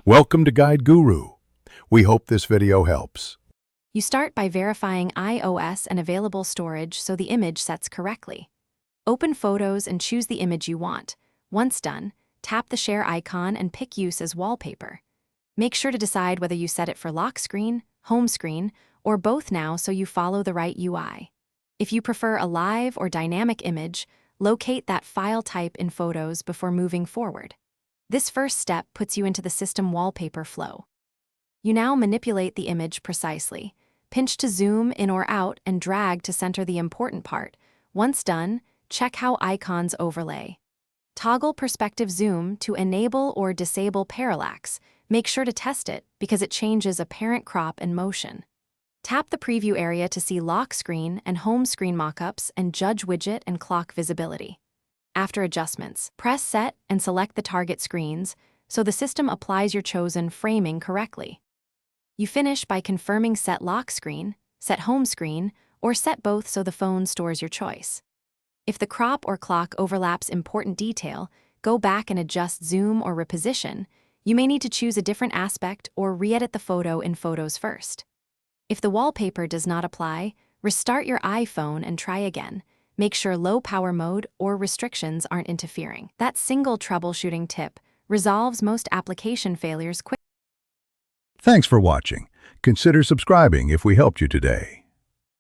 Welcome to Guide Guru. We hope this video helps. You start by verifying iOS and available storage so the image sets correctly. Open Photos and choose the image you want. Once done, tap the share icon and pick Use as wallpaper. Make sure to decide whether you set it for lock screen, home screen, or both now so you follow the right UI. If you prefer a live or dynamic image, locate that file type in Photos before moving forward. This first step puts you into the system wallpaper flow. You now manipulate the image precisely. Pinch to zoom in or out and drag to center the important part. Once done, check how icons overlay. Toggle perspective zoom to enable or disable parallax. Make sure to test it because it changes apparent crop and motion. Tap the preview area to see lock screen and home screen mockups and judge widget and clock visibility. After adjustments, press Set and select the target screens so the system applies your chosen framing correctly. You finish by confirming Set Lock Screen, Set Home Screen, or set both so the phone stores your choice. If the crop or clock overlaps important detail, go back and adjust zoom or reposition. You may need to choose a different aspect or re-edit the photo in Photos first. If the wallpaper does not apply, restart your iPhone and try again. Make sure low power mode or restrictions aren't interfering. That single troubleshooting tip resolves most application failures quickly. Thanks for watching. Consider subscribing if we helped you today.